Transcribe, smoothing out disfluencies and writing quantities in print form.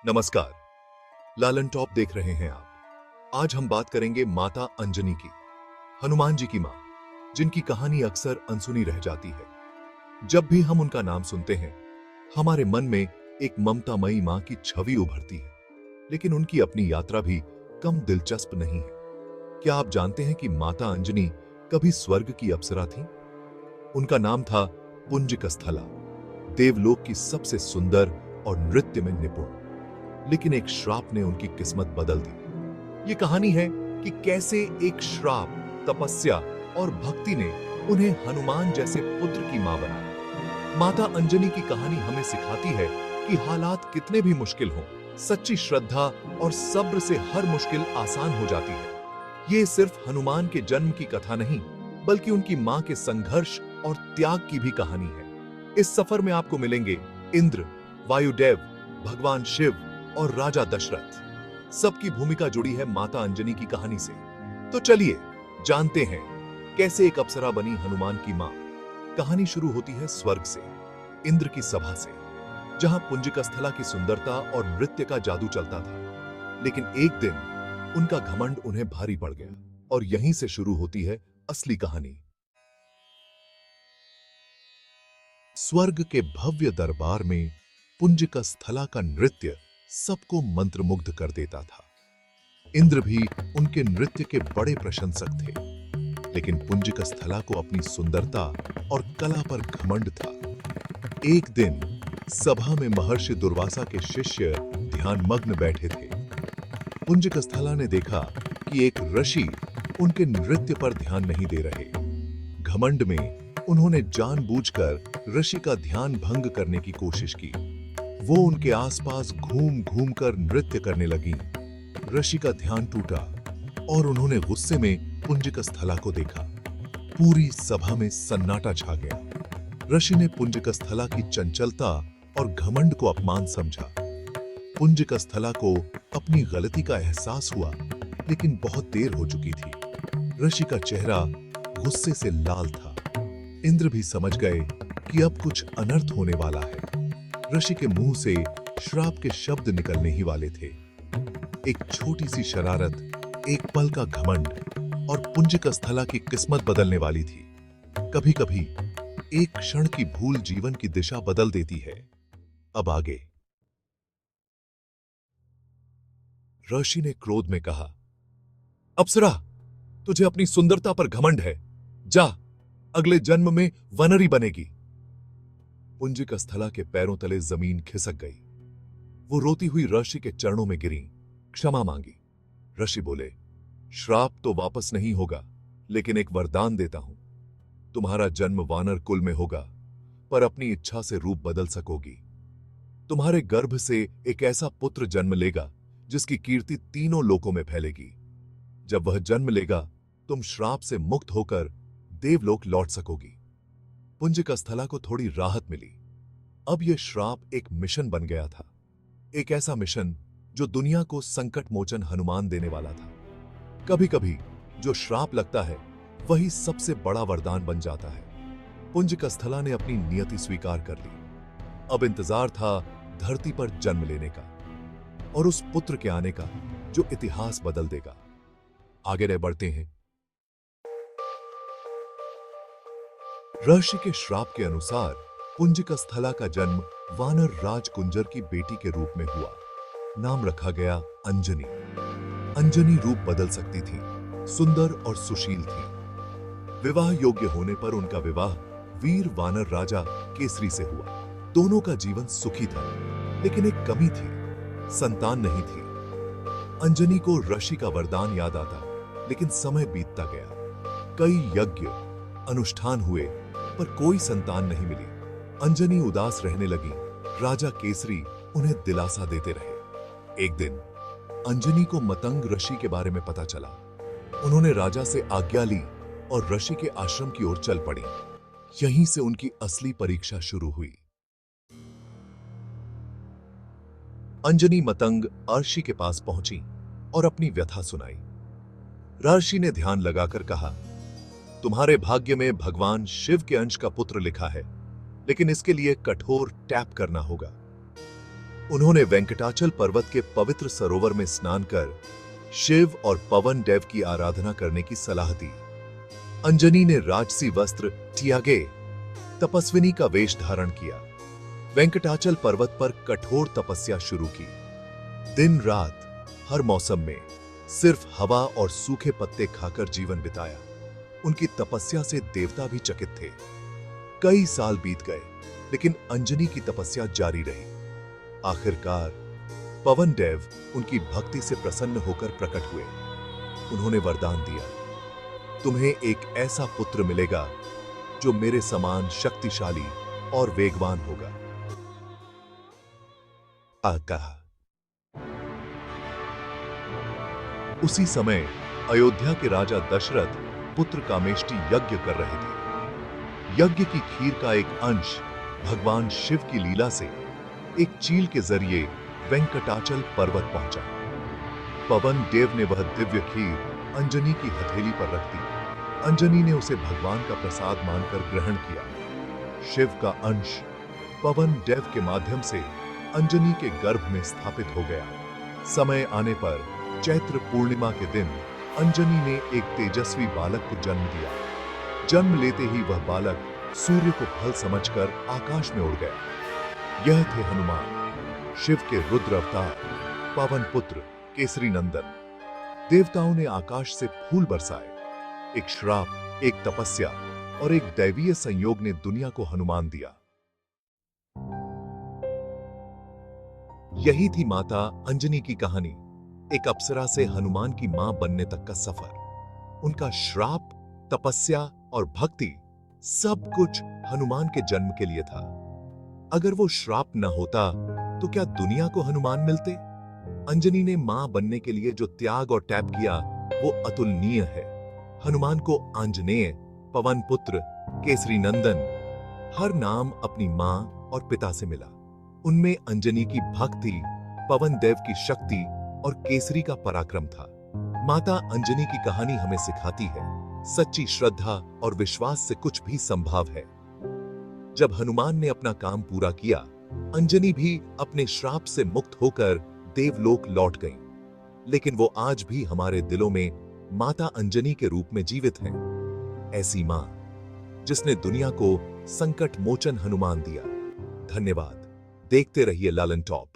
नमस्कार। लालन टॉप देख रहे हैं आप। आज हम बात करेंगे माता अंजनी की, हनुमान जी की मां, जिनकी कहानी अक्सर अनसुनी रह जाती है। जब भी हम उनका नाम सुनते हैं, हमारे मन में एक ममतामयी मां की छवि उभरती है। लेकिन उनकी अपनी यात्रा भी कम दिलचस्प नहीं है। क्या आप जानते हैं कि माता अंजनी कभी स्वर्ग की अप्सरा थी? उनका नाम था पुंजकस्थला, देवलोक की सबसे सुंदर और नृत्य में निपुण। लेकिन एक श्राप ने उनकी किस्मत बदल दी। ये कहानी है कि कैसे एक श्राप, तपस्या और भक्ति ने उन्हें हनुमान जैसे पुत्र की मां बनाया। माता अंजनी की कहानी हमें सिखाती है कि हालात कितने भी मुश्किल हों, सच्ची श्रद्धा और सब्र से हर मुश्किल आसान हो जाती है। ये सिर्फ हनुमान के जन्म की कथा नहीं, बल्कि उनकी मां के संघर्ष और त्याग की भी कहानी है। इस सफर में आपको मिलेंगे इंद्र, वायुदेव, भगवान शिव और राजा दशरथ। सबकी भूमिका जुड़ी है माता अंजनी की कहानी से। तो चलिए जानते हैं कैसे एक अप्सरा बनी हनुमान की मां। कहानी शुरू होती है स्वर्ग से, इंद्र की सभा से, जहां पुंजकस्थला की सुंदरता और नृत्य का जादू चलता था। लेकिन एक दिन उनका घमंड उन्हें भारी पड़ गया और यहीं से शुरू होती है असली कहानी। स्वर्ग के भव्य दरबार में पुंजकस्थला का नृत्य सबको मंत्रमुग्ध कर देता था। इंद्र भी उनके नृत्य के बड़े प्रशंसक थे। लेकिन पुंजकस्थला को अपनी सुंदरता और कला पर घमंड था। एक दिन सभा में महर्षि दुर्वासा के शिष्य ध्यानमग्न बैठे थे। पुंजकस्थला ने देखा कि एक ऋषि उनके नृत्य पर ध्यान नहीं दे रहे। घमंड में उन्होंने जानबूझकर ऋषि का ध्यान भंग करने की कोशिश की। वो उनके आसपास घूम घूम कर नृत्य करने लगी। ऋषि का ध्यान टूटा और उन्होंने गुस्से में पुंजकस्थला को देखा। पूरी सभा में सन्नाटा छा गया। ऋषि ने पुंजकस्थला की चंचलता और घमंड को अपमान समझा। पुंजकस्थला को अपनी गलती का एहसास हुआ, लेकिन बहुत देर हो चुकी थी। ऋषि का चेहरा गुस्से से लाल था। इंद्र भी समझ गए कि अब कुछ अनर्थ होने वाला है। ऋषि के मुंह से श्राप के शब्द निकलने ही वाले थे। एक छोटी सी शरारत, एक पल का घमंड और पुंजकस्थला की किस्मत बदलने वाली थी। कभी-कभी एक क्षण की भूल जीवन की दिशा बदल देती है। अब आगे। ऋषि ने क्रोध में कहा, अप्सरा, तुझे अपनी सुंदरता पर घमंड है। जा, अगले जन्म में वनरी बनेगी। पुंजकस्थला के पैरों तले जमीन खिसक गई। वो रोती हुई ऋषि के चरणों में गिरी, क्षमा मांगी। ऋषि बोले, श्राप तो वापस नहीं होगा, लेकिन एक वरदान देता हूं। तुम्हारा जन्म वानर कुल में होगा, पर अपनी इच्छा से रूप बदल सकोगी। तुम्हारे गर्भ से एक ऐसा पुत्र जन्म लेगा जिसकी कीर्ति तीनों लोकों में फैलेगी। जब वह जन्म लेगा, तुम श्राप से मुक्त होकर देवलोक लौट सकोगी। पुंजकस्थला को थोड़ी राहत मिली। अब यह श्राप एक मिशन बन गया था। एक ऐसा मिशन जो दुनिया को संकट मोचन हनुमान देने वाला था। कभी-कभी जो श्राप लगता है, वही सबसे बड़ा वरदान बन जाता है। पुंजकस्थला ने अपनी नियति स्वीकार कर ली। अब इंतजार था धरती पर जन्म लेने का और उस पुत्र के आने का जो इतिहास बदल देगा। आगे बढ़ते हैं। ऋषि के श्राप के अनुसार पुंजकस्थला का जन्म वानर राज कुंजर की बेटी के रूप में हुआ। नाम रखा गया अंजनी। अंजनी रूप बदल सकती थी, सुंदर और सुशील थी। विवाह योग्य होने पर उनका विवाह वीर वानर राजा केसरी से हुआ। दोनों का जीवन सुखी था, लेकिन एक कमी थी, संतान नहीं थी। अंजनी को ऋषि का वरदान याद आता, लेकिन समय बीतता गया। कई यज्ञ, अनुष्ठान हुए, पर कोई संतान नहीं मिली। अंजनी उदास रहने लगी। राजा केसरी उन्हें दिलासा देते रहे। एक दिन अंजनी को मतंग ऋषि के बारे में पता चला। उन्होंने राजा से आज्ञा ली और ऋषि के आश्रम की ओर चल पड़ी। यहीं से उनकी असली परीक्षा शुरू हुई। अंजनी मतंग ऋषि के पास पहुंची और अपनी व्यथा सुनाई। ऋषि ने ध्यान लगाकर कहा, तुम्हारे भाग्य में भगवान शिव के अंश का पुत्र लिखा है, लेकिन इसके लिए कठोर टैप करना होगा। उन्होंने वेंकटाचल पर्वत के पवित्र सरोवर में स्नान कर शिव और पवन देव की आराधना करने की सलाह दी। अंजनी ने राजसी वस्त्र त्यागे तपस्विनी का वेश धारण किया। वेंकटाचल पर्वत पर कठोर तपस्या शुरू की। दिन रात हर मौसम में सिर्फ हवा और सूखे पत्ते खाकर जीवन बिताया। उनकी तपस्या से देवता भी चकित थे। कई साल बीत गए, लेकिन अंजनी की तपस्या जारी रही। आखिरकार पवन देव उनकी भक्ति से प्रसन्न होकर प्रकट हुए। उन्होंने वरदान दिया, तुम्हें एक ऐसा पुत्र मिलेगा जो मेरे समान शक्तिशाली और वेगवान होगा। कहा। उसी समय अयोध्या के राजा दशरथ पुत्र कामेष्टि यज्ञ कर रहे थे। यज्ञ की खीर का एक अंश भगवान शिव की लीला से एक चील के जरिए वेंकटाचल पर्वत पहुंचा। पवन देव ने वह दिव्य खीर अंजनी की हथेली पर रख दी। अंजनी ने उसे भगवान का प्रसाद मानकर ग्रहण किया। शिव का अंश पवन देव के माध्यम से अंजनी के गर्भ में स्थापित हो गया। समय आने पर चैत्र पूर्णिमा के दिन अंजनी ने एक तेजस्वी बालक को जन्म दिया। जन्म लेते ही वह बालक सूर्य को फल समझकर आकाश में उड़ गया। यह थे हनुमान, शिव के रुद्र अवतार, पवन पुत्र, केसरी नंदन। देवताओं ने आकाश से फूल बरसाए। एक श्राप, एक तपस्या और एक दैवीय संयोग ने दुनिया को हनुमान दिया। यही थी माता अंजनी की कहानी। एक अप्सरा से हनुमान की मां बनने तक का सफर। उनका श्राप, तपस्या और भक्ति सब कुछ हनुमान के जन्म के लिए था। अगर वो श्राप न होता तो क्या दुनिया को हनुमान मिलते? अंजनी ने मां बनने के लिए जो त्याग और टैप किया वो अतुलनीय है। हनुमान को आंजनेय, पवन पुत्र, केसरी नंदन हर नाम अपनी मां और पिता से मिला। उनमें अंजनी की भक्ति, पवन देव की शक्ति और केसरी का पराक्रम था। माता अंजनी की कहानी हमें सिखाती है, सच्ची श्रद्धा और विश्वास से कुछ भी संभव है। जब हनुमान ने अपना काम पूरा किया, अंजनी भी अपने श्राप से मुक्त होकर देवलोक लौट गईं। लेकिन वो आज भी हमारे दिलों में माता अंजनी के रूप में जीवित हैं। ऐसी मां जिसने दुनिया को संकट मोचन हनुमान दिया। धन्यवाद। देखते रहिए लालन टॉप।